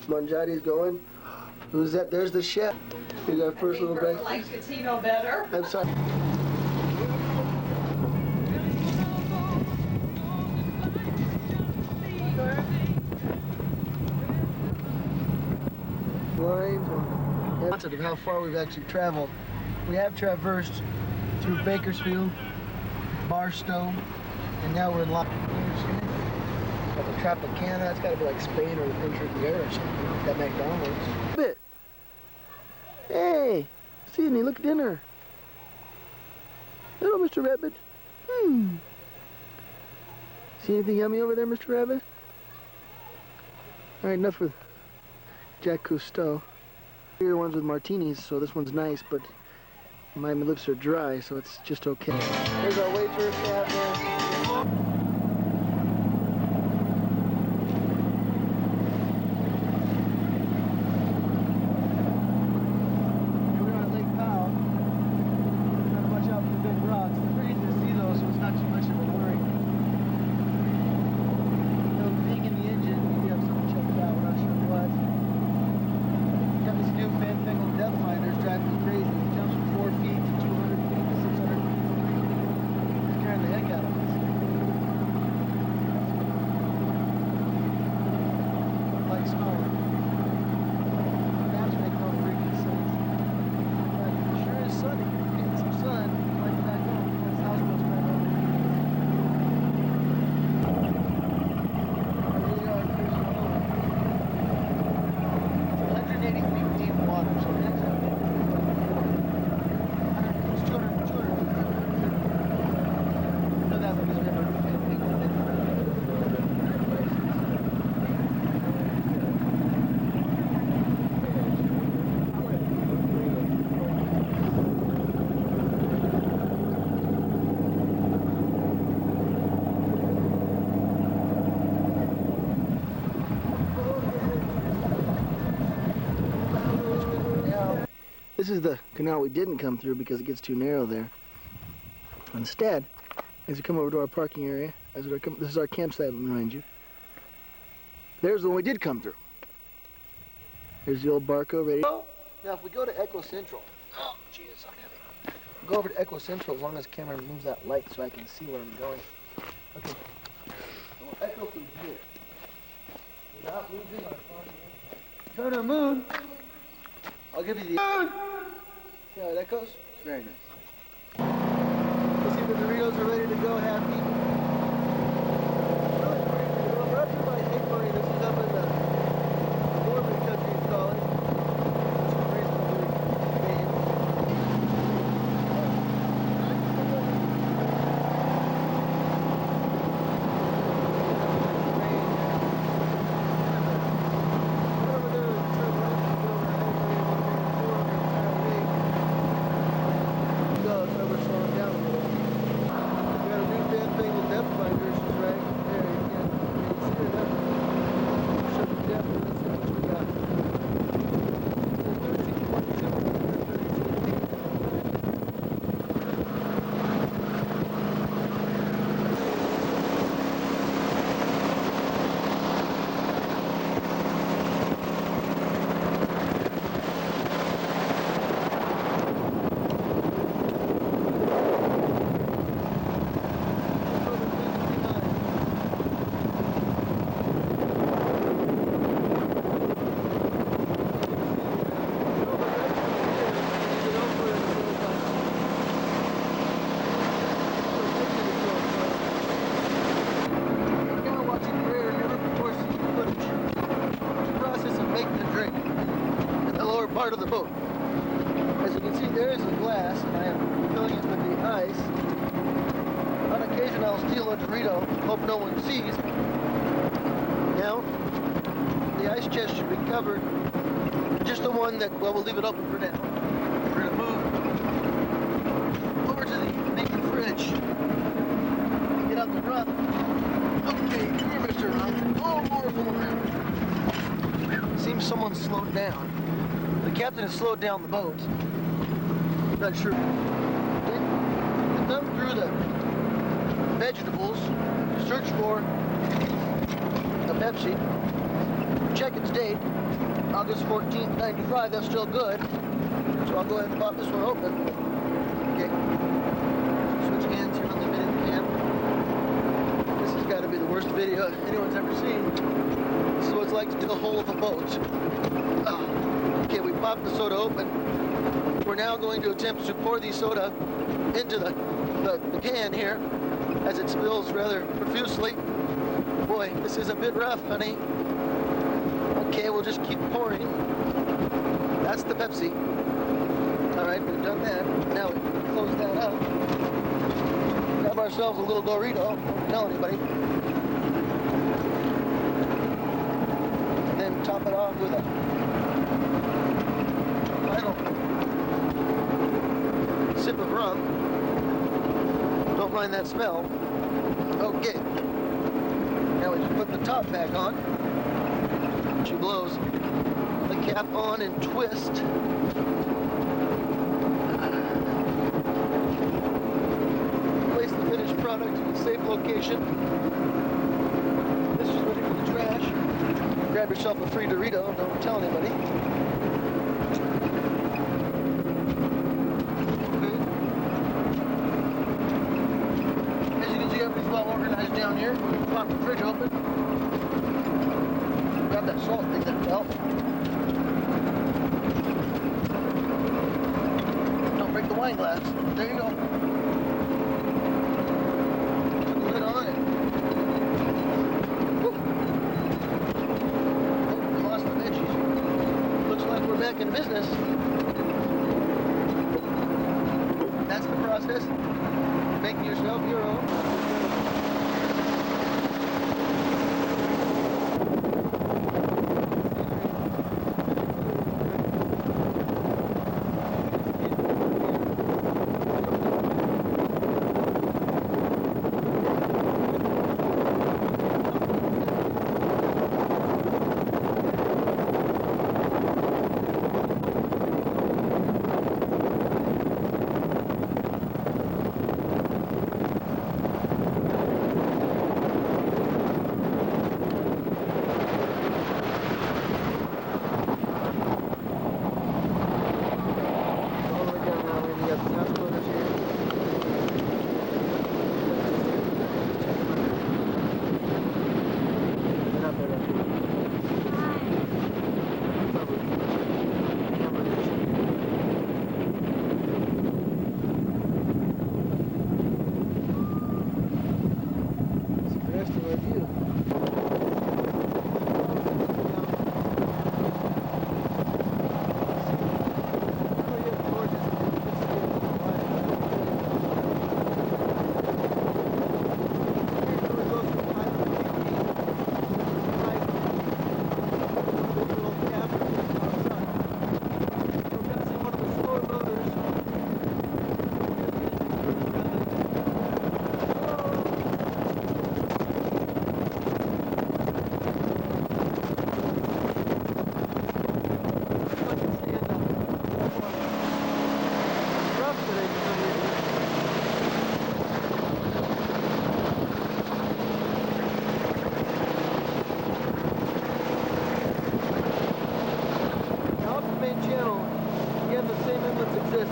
Manjari's going. Who's that? There's the chef. Here's our first little break. Likes Catino better. I'm sorry. Lines of how far we've actually traveled. We have traversed through Bakersfield, Barstow, and now we're in Got the Tropicana. It's got to be like Spain or the country of the air or something. That McDonald's. Bit. Hey, Sydney, look at dinner. Hello, Mr. Rabbit. See anything yummy over there, Mr. Rabbit? All right, enough with Jack Cousteau. Here are the ones with martinis, so this one's nice, but my lips are dry, so it's just okay. Here's our waitress out there. This is the canal we didn't come through because it gets too narrow there. Instead, as you come over to our parking area, this is our campsite, mind you. There's the one we did come through. Here's the old Barco ready. Now, if we go to Echo Central, oh, jeez, I'm heavy. Go over to Echo Central as long as the camera moves that light so I can see where I'm going. Okay. So we'll echo from here. Without losing our parking. Turn our moon. I'll give you the moon. See how it echoes? It's very nice. Let's see if the Doritos are ready to go, Happy. We're up here by Hickory. This is up in the Mormon country, you call it. Which is reasonably named. Part of the boat. As you can see, there is a glass, and I am filling it with the ice. On occasion, I'll steal a Dorito, hope no one sees. Now, the ice chest should be covered. Just the one that, well, we'll leave it open for now. We're going to move over to the naked fridge. Get out the run. Okay, come here, Mr. Run. Oh, more around. Seems someone slowed down. The captain has slowed down the boat. I'm not sure. Thumb through the vegetables, search for a Pepsi, check its date, August 14th, 95, that's still good. So I'll go ahead and pop this one open. Okay. Switch hands here on the minute cam. This has got to be the worst video anyone's ever seen. This is what it's like to do a hole of a boat. Okay, we popped the soda open. We're now going to attempt to pour the soda into the can here as it spills rather profusely. Boy, this is a bit rough, honey. Okay, we'll just keep pouring. That's the Pepsi. All right, we've done that. Now we close that up. Grab ourselves a little Dorito. Don't tell anybody. And then top it off with a final sip of rum. Don't mind that smell. Okay. Now we just put the top back on. She blows the cap on and twist. Place the finished product in a safe location. This is ready for the trash. Grab yourself a free Dorito. Don't tell anybody. As you can see, everything's well organized down here. Pop the fridge open. Grab that salt thing that fell. Don't break the wine glass. There you go. Put the lid on it. Whoa. Oh, we lost the veggies. Looks like we're back in business. That's the process. Make yourself your own.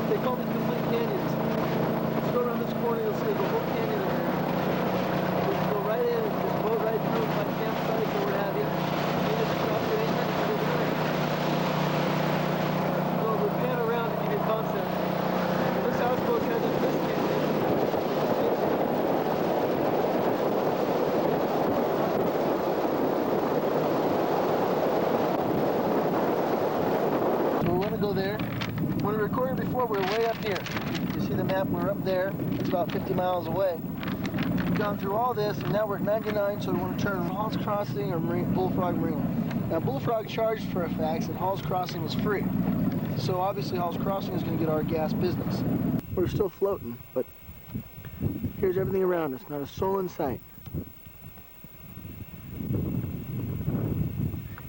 They call these complete canyons. Just go around this corner, you'll see the whole canyon in there. Just go right in and just go right through my campsites or what have you. You just stop at 8 minutes and overnight. So we pan around to give you a concept. This houseboat has a this canyon. So we want to go there. When we recorded before, we were way up here. You see the map, we're up there. It's about 50 miles away. We've gone through all this, and now we're at 99, so we want to turn Hall's Crossing or Bullfrog Marina. Now, Bullfrog charged for a fax, and Hall's Crossing is free. So obviously, Hall's Crossing is going to get our gas business. We're still floating, but here's everything around us. Not a soul in sight.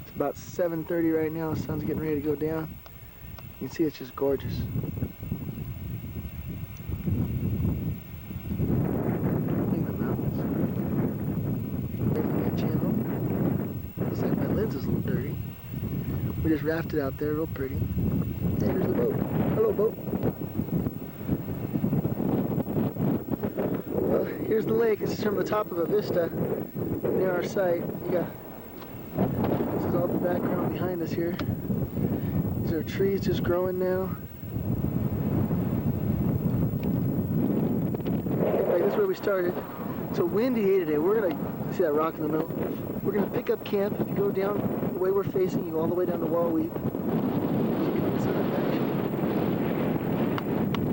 It's about 7:30 right now. The sun's getting ready to go down. You can see it's just gorgeous. Look at the mountains. There's that channel. Looks like my lens is a little dirty. We just rafted out there, real pretty. Hey, here's the boat. Hello, boat. Well, here's the lake. This is from the top of a vista near our site. This is all the background behind us here. These are trees just growing now. Anyway, this is where we started. It's a windy day today. We're gonna see that rock in the middle. We're gonna pick up camp. If you go down the way we're facing, you go all the way down to Wallweep.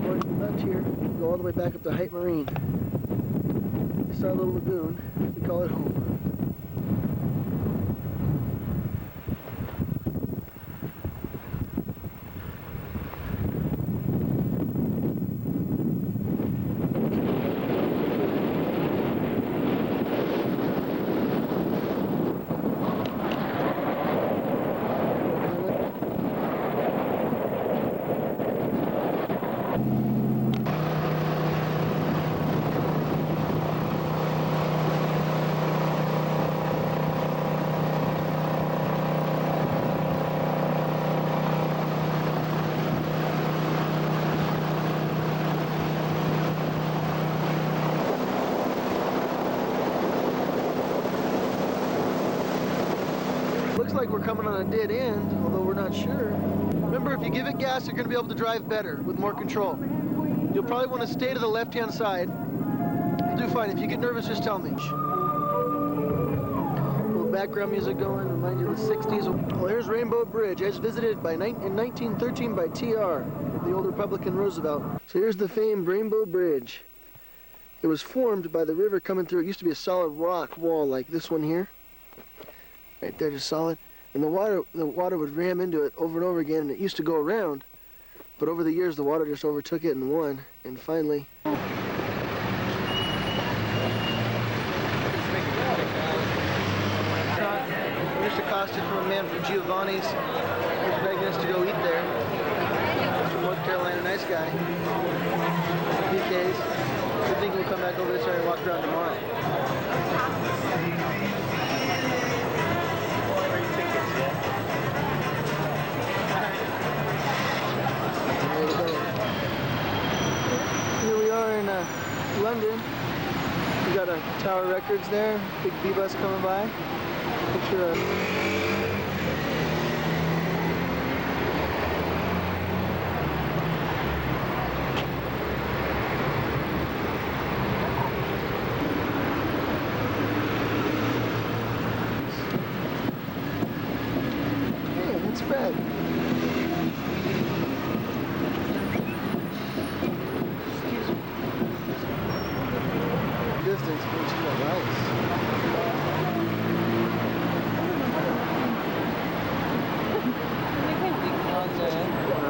Or to the left here, you go all the way back up to Height Marine. This is our little lagoon. We call it home. Looks like we're coming on a dead end, although we're not sure. Remember, if you give it gas, you're going to be able to drive better with more control. You'll probably want to stay to the left-hand side. You'll do fine. If you get nervous, just tell me. A little background music going, remind you of the 60s. Well, here's Rainbow Bridge. I was visited in 1913 by TR, the old Republican Roosevelt. So here's the famed Rainbow Bridge. It was formed by the river coming through. It used to be a solid rock wall like this one here. Right there, just solid. And the water would ram into it over and over again, and it used to go around. But over the years, the water just overtook it and won. And finally... We just accosted from a man from Giovanni's. He's begging us to go eat there. He's from North Carolina, nice guy. PKs. We think we'll come back over this area and walk around tomorrow. Here we are in London. We got a Tower Records there. Big B-bus coming by. Picture of... Hey, that's Fred. Distance from to the lights.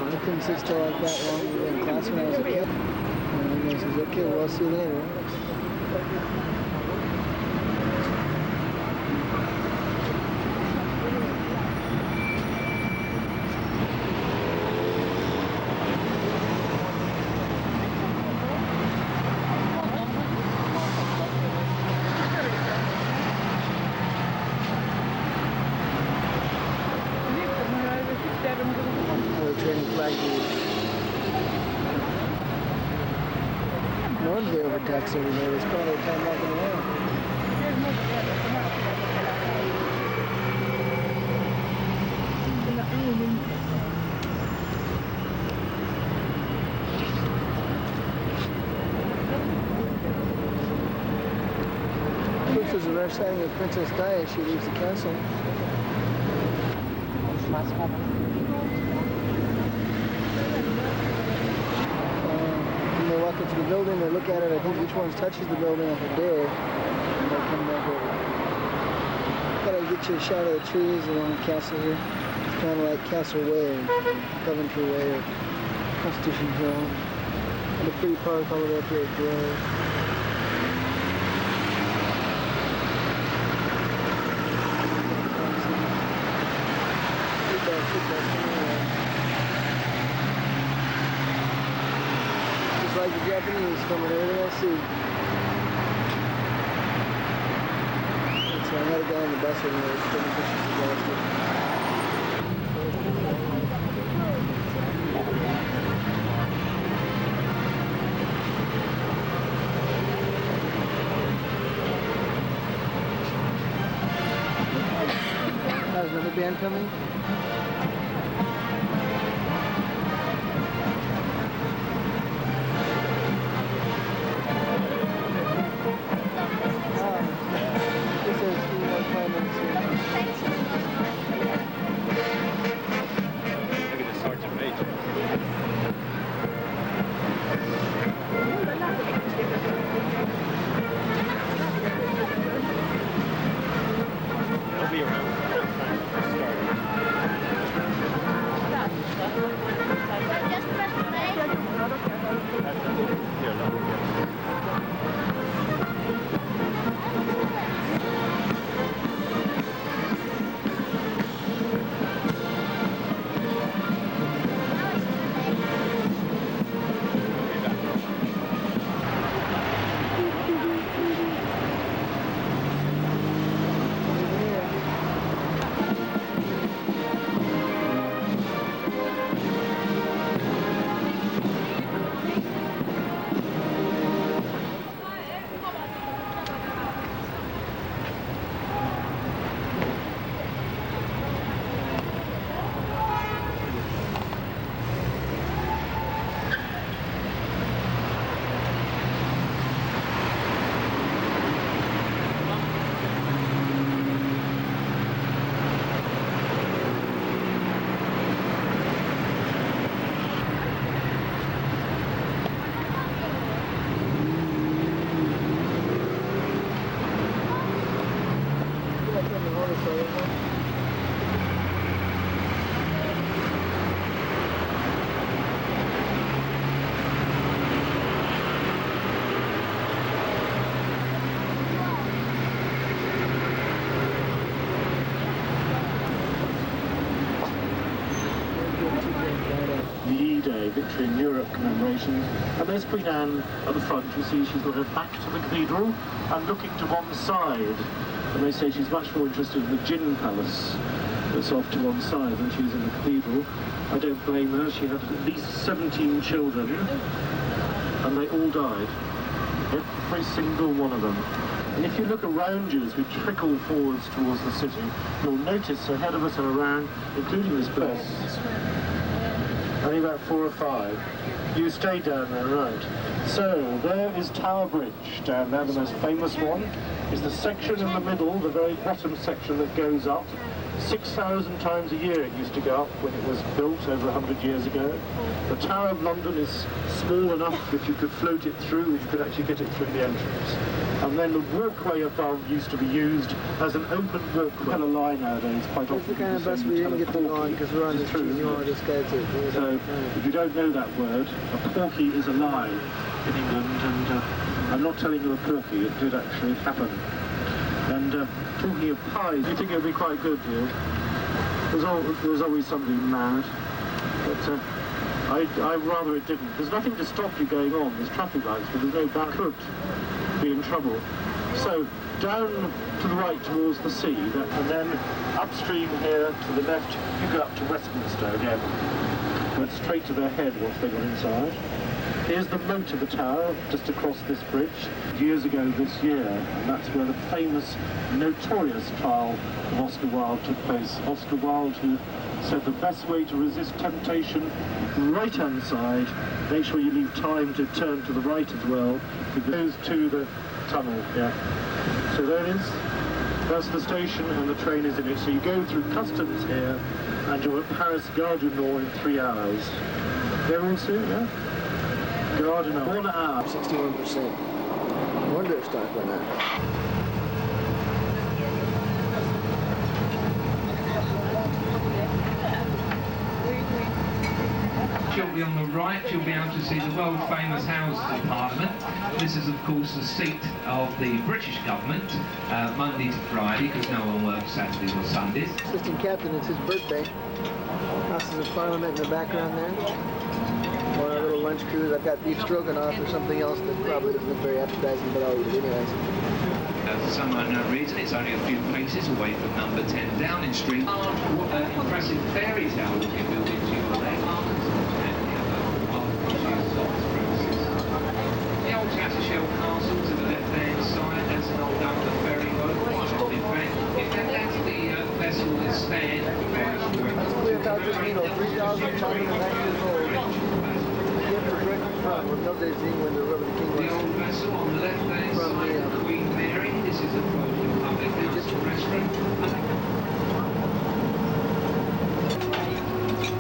I couldn't sit still like that long. We were in class when I was a kid. And he says, okay, well, I'll see you later. Trading flag dudes. No wonder they overtaxed every day. It's probably time walking around. This is a rare sighting of Princess Di as she leaves the castle. When they walk into the building, they look at it. I think each one touches the building like a dare, and they come back over. Thought I'd get you a shot of the trees along the castle here. It's kind of like Castle Way, Coventry Way, or Constitution Hill. And a pretty park all the way up here at Grove. Just like the Japanese filming everything I see. So I had a guy on the bus over there taking pictures of the train coming? It says 3 more 5 minutes here. Maybe the sergeant major. They'll be around for that time to start. Here, no, D-Day victory in Europe commemorations, and there's Queen Anne at the front. You see she's got her back to the cathedral and looking to one side, and they say she's much more interested in the gin palace that's off to one side than she is in the cathedral. I don't blame her. She had at least 17 children and they all died, every single one of them. And if you look around you as we trickle forwards towards the city, you'll notice ahead of us and around, including this bus, only about 4 or 5. You stay down there, right. So, there is Tower Bridge down there, the most famous one. Is the section in the middle, the very bottom section that goes up. 6,000 times a year it used to go up when it was built over 100 years ago. The Tower of London is small enough if you could float it through, you could actually get it through the entrance. And then the walkway above used to be used as an open walkway. Kind of lie nowadays, quite often. That's the kind of bus we didn't get to go on because we're on this guy too. So, if you don't know that word, a porky is a lie in England, and I'm not telling you a porky, it did actually happen. And talking of pies, you think it would be quite good, do you? There's always somebody mad, but I'd rather it didn't. There's nothing to stop you going on, there's traffic lights, but there's no back. Could be in trouble. So, down to the right towards the sea, and then upstream here to the left, you go up to Westminster again. Went straight to their head once they got inside. Here's the moat of the tower, just across this bridge, years ago this year, and that's where the famous, notorious trial of Oscar Wilde took place. Oscar Wilde, who said the best way to resist temptation, right-hand side, make sure you leave time to turn to the right as well, it goes to the tunnel, yeah. So there it is, that's the station, and the train is in it. So you go through customs here, and you're at Paris Gare du Nord in 3 hours. Everyone see it, yeah? Gare du Nord, 1 hour. 61%. No wonder their stock went up. Shortly on the right, you'll be able to see the world-famous Houses of Parliament. This is, of course, the seat of the British government, Monday to Friday, because no one works Saturdays or Sundays. Assistant Captain, it's his birthday. Houses of Parliament in the background there. One of our little lunch crews. I've got beef stroganoff or something else that probably doesn't look very appetizing, but I'll eat it anyways. For some unknown reason, it's only a few paces away from number 10 Downing Street. Impressive fairy tale looking building to your left. The old Tattershall Castle to the left-hand side, that's an old upper ferry boat. In fact, if that's the vessel that stands Needle, 3,590 years old. A gift for Britain from those days England, or wherever the king The old was. vessel on the left-hand From side, the, Queen Mary. This is a floating public house and restaurant.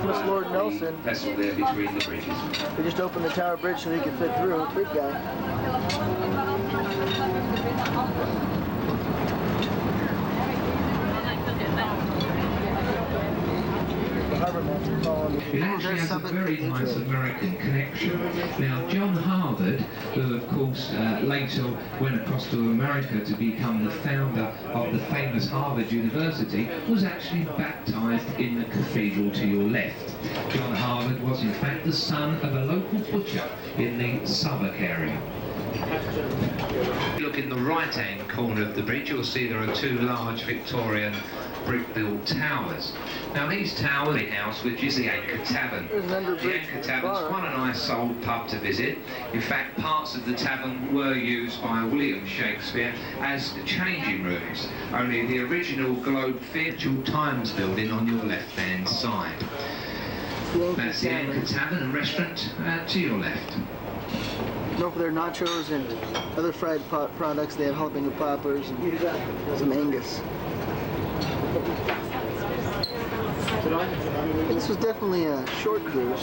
Famous Lord Nelson. Vessel there between the bridges. They just opened the Tower Bridge so he could fit through. Big guy. The harbor master calling me. It actually has a very nice American connection. Now, John Harvard, who of course later went across to America to become the founder of the famous Harvard University, was actually baptized in the cathedral to your left. John Harvard was in fact the son of a local butcher in the Southwark area. Look in the right-hand corner of the bridge, you'll see there are two large Victorian brick-built towers. Now these towers, the house, which is the Anchor Tavern. The Anchor Tavern's quite a nice old pub to visit. In fact, parts of the tavern were used by William Shakespeare as changing rooms. Only the original Globe Theatre Times building on your left-hand side. That's the Anchor Tavern and restaurant to your left. Known for their nachos and other fried products. They have jalapeno poppers and some Angus. This was definitely a short cruise.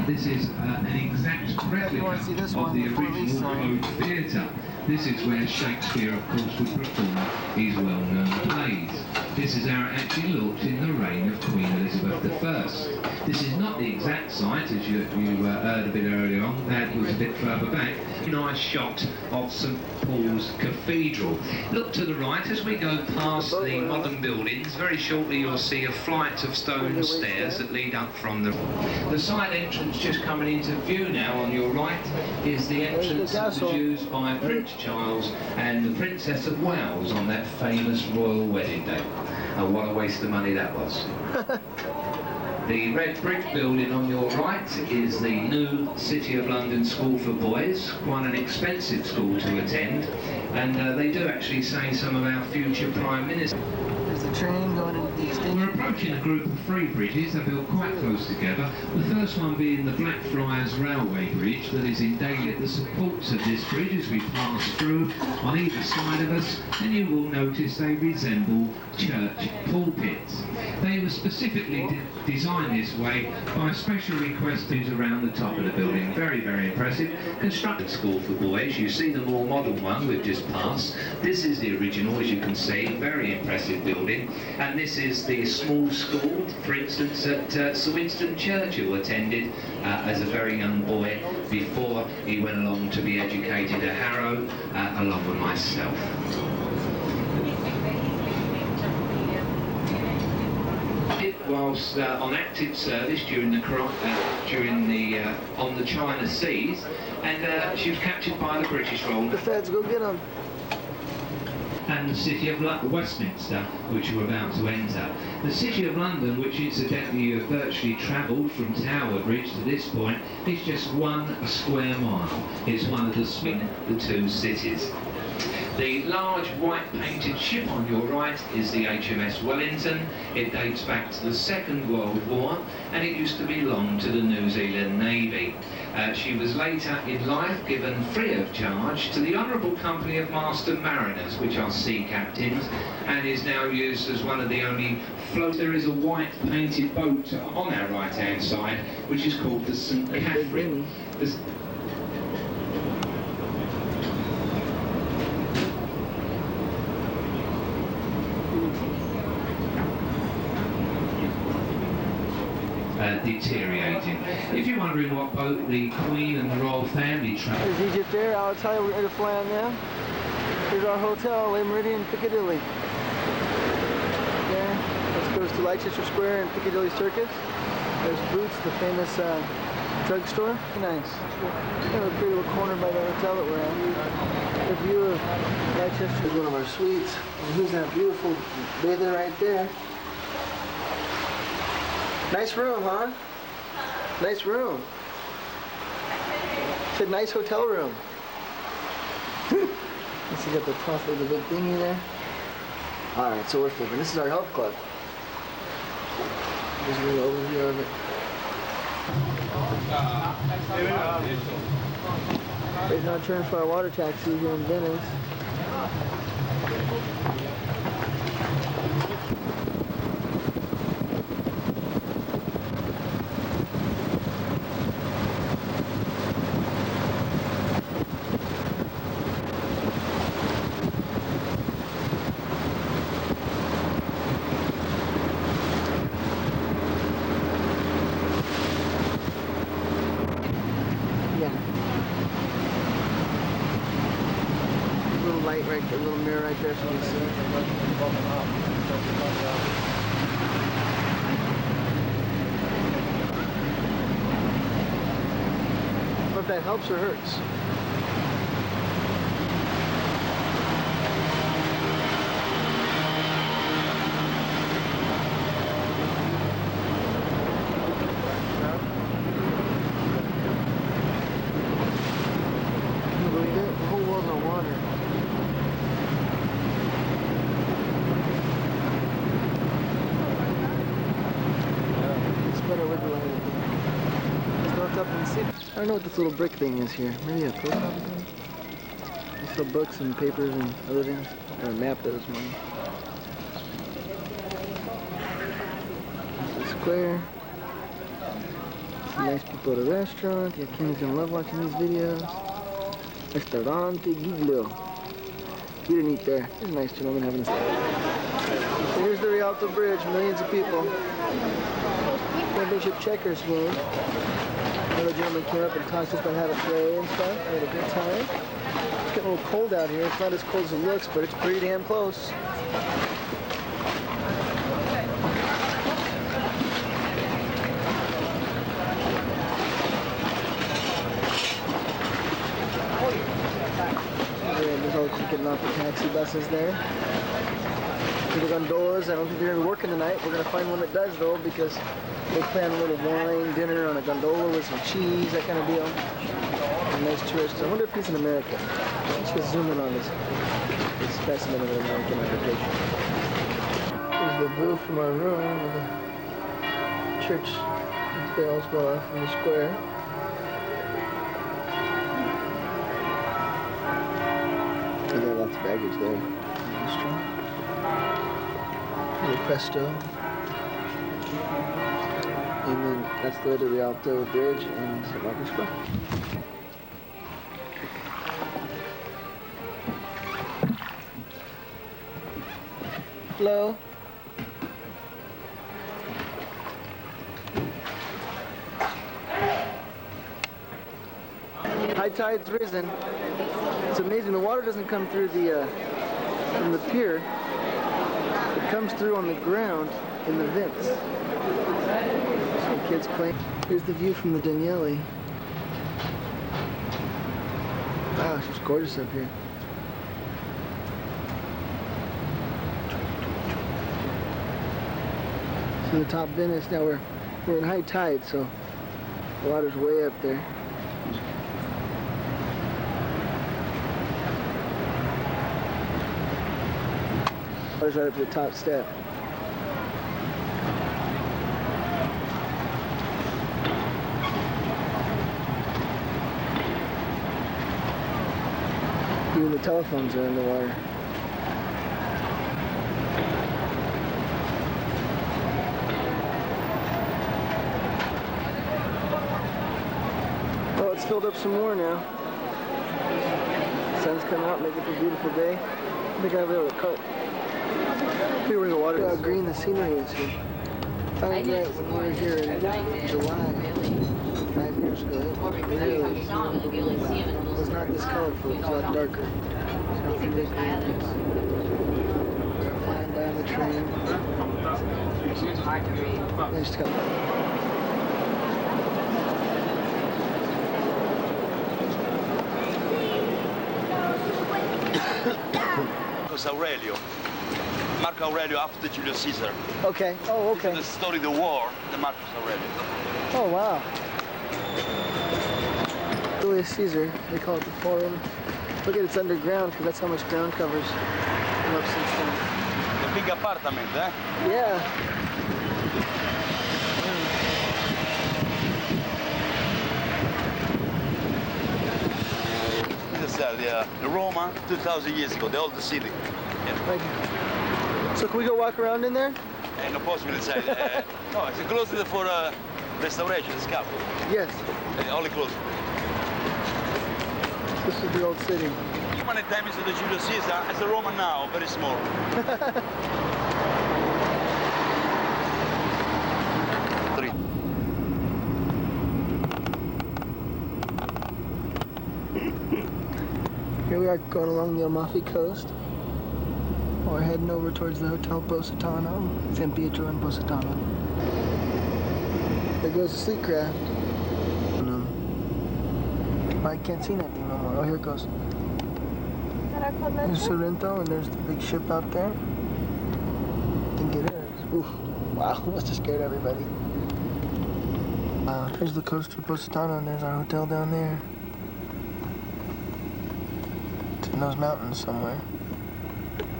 This is an exact replica of the original Globe Theatre. This is where Shakespeare, of course, would perform his well-known plays. This is how it actually looked in the reign of Queen Elizabeth I. This is not the exact site, as you heard a bit earlier on. That was a bit further back. A nice shot of St Paul's Cathedral. Look to the right as we go past the modern buildings. Very shortly you'll see a flight of stone stairs that lead up from the side entrance. Just coming into view now on your right is the entrance that was used by Prince Charles and the Princess of Wales on that famous royal wedding day. And what a waste of money that was. The red brick building on your right is the new City of London School for Boys, quite an expensive school to attend, and they do actually say some of our future Prime Ministers. There's the train going into the extinction. We're approaching a group of three bridges. They're built quite close together. The first one being the Blackfriars Railway Bridge that is in daily at the supports of this bridge as we pass through on either side of us, and you will notice they resemble church pulpits. They were specifically designed this way by special request who's around the top of the building. Very, very impressive. Constructed school for boys. You see the more modern one we've just passed. This is the original, as you can see. Very impressive building. And this is the small school, for instance, that Sir Winston Churchill attended as a very young boy before he went along to be educated at Harrow, along with myself. Whilst on active service during the on the China Seas, and she was captured by the British Royal. The feds, go get them. And the City of Westminster, which we're about to enter. The City of London, which incidentally you have virtually travelled from Tower Bridge to this point, is just 1 square mile. It's one of the two cities. The large white painted ship on your right is the HMS Wellington. It dates back to the Second World War and it used to belong to the New Zealand Navy. She was later in life given free of charge to the Honourable Company of Master Mariners, which are sea captains, and is now used as one of the only floats. There is a white painted boat on our right hand side which is called the St Catherine. Deteriorating. If you're wondering what boat the Queen and the Royal Family travel. Is Egypt there? I'll tell you, we're going to fly on them. Here's our hotel, Le Meridian, Piccadilly. There, this goes to Leicester Square and Piccadilly Circus. There's Boots, the famous drugstore. Nice. We have a pretty little corner by the hotel that we're at. The view of Leicester is one of our suites. And who's that beautiful bathing right there? Nice room, huh? Nice room. It's a nice hotel room. You see, got the top of the big thingy there. All right, so we're flipping. This is our health club. Just a little overview of it. Right now, turning for our water taxi here in Venice. Right there, little mirror right there, so you can see. But that helps or hurts? Can you believe it? The whole world's on water. I don't know what this little brick thing is here. Maybe a post office thing? They sell books and papers and other things. Or a map that was money. It's a square. Some nice people at a restaurant. Your kids gonna love watching these videos. Restaurante Giglio. We didn't eat there. There's a nice gentleman having a snack. So here's the Rialto Bridge. Millions of people. Championship checkers game. Another gentleman came up and talked to us about how to play and stuff. We had a good time. It's getting a little cold out here. It's not as cold as it looks, but it's pretty damn close. There's all getting off the taxi buses there. The gondolas, I don't think they're going to be working tonight. We're going to find one that does, though, because they plan a little wine dinner on a gondola with some cheese, that kind of deal. A nice tourist. I wonder if he's an American. Let's just zoom in on this specimen of an American occupation. Here's the view from our room of the church bells go off from the square. And there are lots of baggage there. Little Presto. And then that's the way to the Rialto Bridge and St. Marcos Square. Hello. High tide's risen. It's amazing. The water doesn't come through the from the pier. It comes through on the ground in the vents. So kids playing. Here's the view from the Daniele. Wow, it's just gorgeous up here. So the top Venice, now we're in high tide, so the water's way up there. Water's right up to the top step. Even the telephones are in the water. Oh, it's filled up some more now. The sun's coming out, making it a beautiful day. I think I'll be able to cut. Here where the water is. How green the scenery is here. Found that when we were here in July, 5 years ago. It was not this colorful, it was a lot darker. So flying down the train. Nice color. Marco Aurelio after Julius Caesar. Okay. Oh, okay. This is the story of the war, the Marcus Aurelio. Oh, wow. Julius Caesar, they call it the Forum. Look at it's underground because that's how much ground covers come up since then. The big apartment, eh? Yeah. the Roma 2,000 years ago, the oldest city. Thank you. So can we go walk around in there? No possible inside. No, it's closed for restoration, it's cap. Yes. Only closed. This is the old city. Many times the Julius Caesar, as a Roman now, very small. Three. Here we are going along the Amalfi Coast. We're heading over towards the Hotel Positano, San Pietro and Positano. There goes the sleek craft. I can't see nothing no more. Oh, here it goes. There's Sorrento, and there's the big ship out there. I think it is. Oof. Wow, must have scared everybody. Wow, there's the coast of Positano, and there's our hotel down there. It's in those mountains somewhere.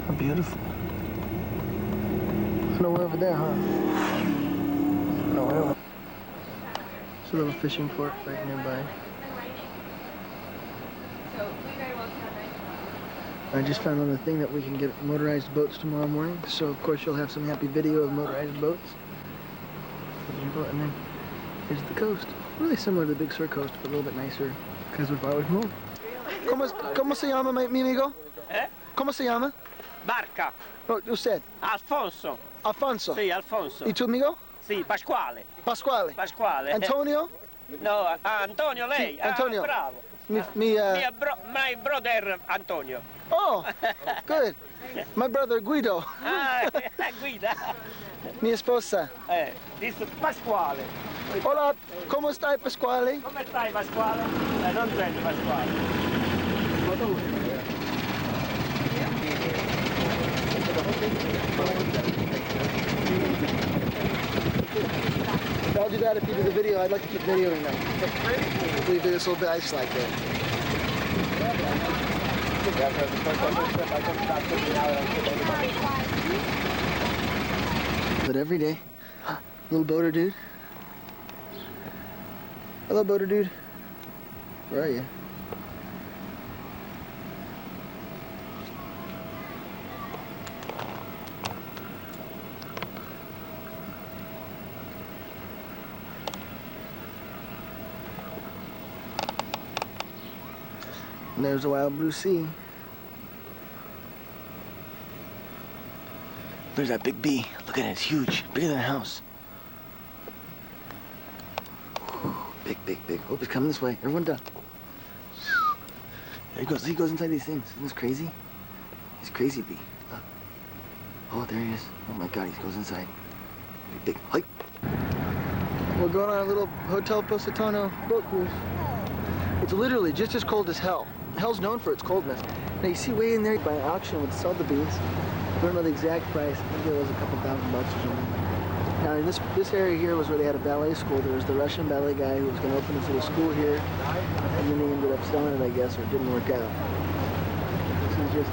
How beautiful. No, we're over there, huh? No, we're over. There's a little fishing port right nearby. I just found on the thing that we can get motorized boats tomorrow morning, so of course you'll have some happy video of motorized boats. And then here's the coast. Really similar to the Big Sur coast, but a little bit nicer because we're far away from home. ¿Cómo se llama, mi amigo? Eh? ¿Cómo se llama? Barca. No, usted. Alfonso. Alfonso. Sì, Alfonso. ¿Y tu amigo? Sì, Pasquale. Pasquale. Pasquale. Antonio? No, Antonio lei. Sì, Antonio. Bravo. My brother Antonio. Oh, good. My brother Guido. Guida. Mi esposa. This is Pasquale. Hola, ¿cómo está Pasquale? Come stai Pasquale? Non senti Pasquale. I'll do that if you do the video. I'd like to keep videoing them. Leave this little bit ice like that. But every day, little boater dude. Hello, boater dude. Where are you? And there's a wild blue sea. There's that big bee. Look at it, it's huge. Bigger than a house. Big, big, big. Oh, it's coming this way. Everyone down. There he goes. He goes inside these things. Isn't this crazy? He's crazy bee. Look. Oh, there he is. Oh my God, he goes inside. Big, big. Hike. We're going on a little Hotel Positano boat cruise. It's literally just as cold as hell. Hell's known for its coldness. Now you see way in there by an auction would sell the bees. I don't know the exact price. I think it was a couple $1,000 or something. Now in this area here was where they had a ballet school. There was the Russian ballet guy who was going to open this little school here, and then they ended up selling it, I guess, or it didn't work out. This is just,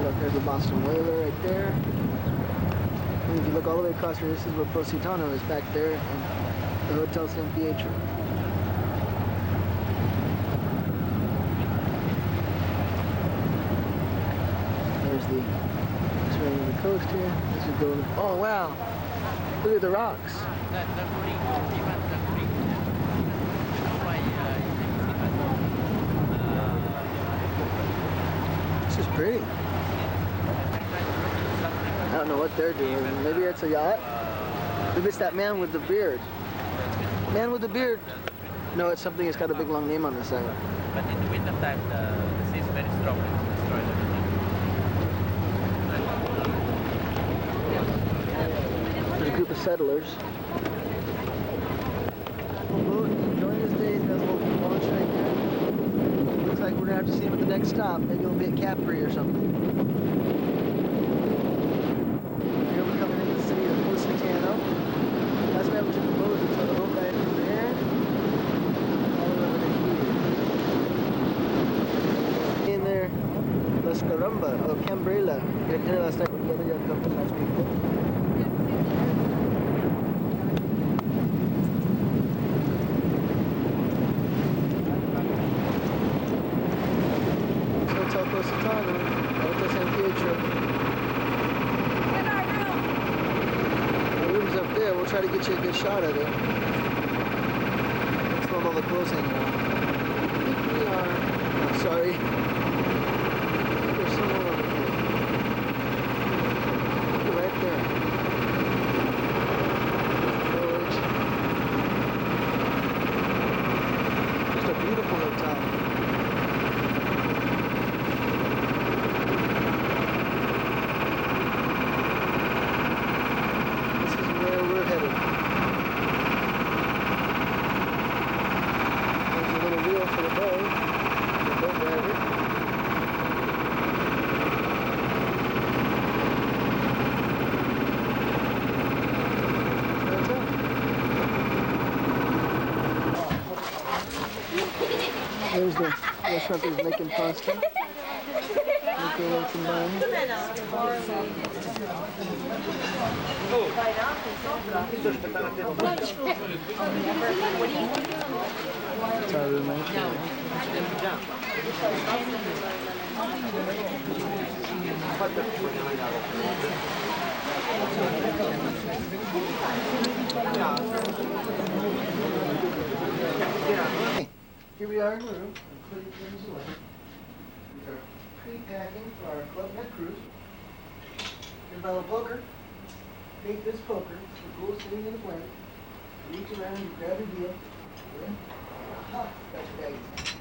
look, there's the Boston Whaler right there. And if you look all the way across here, this is where Positano is back there, and the Hotel San Pietro. This way to the coast here. This is going. Oh wow! Look at the rocks. This is pretty. I don't know what they're doing. Maybe it's a yacht. Maybe it's that man with the beard. Man with the beard. No, it's something that's got a big long name on the side. But in the winter time, the sea is very strong and it destroys everything. There's a group of settlers. Enjoying this day. There's a little launch right there. Looks like we're gonna have to see them at the next stop. Maybe it'll be at Capri or something. Here we're coming into the city of Positano. Last night we took the boat until the boat ride over there. All the way over to here. In there, La Scaramba, or Cambrela. We had dinner last night with the other young couple, nice people. you a good shot of it. Let's load all the clothes hanging out. I think we are... Oh, sorry. I think we're somewhere over here. Look right there. Forge. Just a beautiful hotel. There's the restaurant that's making pasta. Making it combined. That's our roommate. Here we are in the room. Putting things away. We are pre-packing for our Club Med cruise. Here's my little poker. Take this poker. It's the coolest thing in the planet. Reach around, you grab your deal. Got your baggies.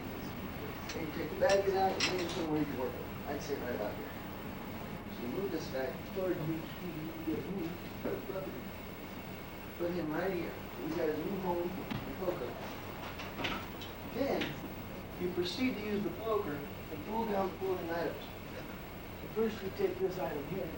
And you take the baggies out and bring them somewhere you can work with. I'd sit right out here. So you move this guy towards me. Put him right here. He's got his new home in poker. Then, you proceed to use the poker and pull down floating items. So first we take this item here.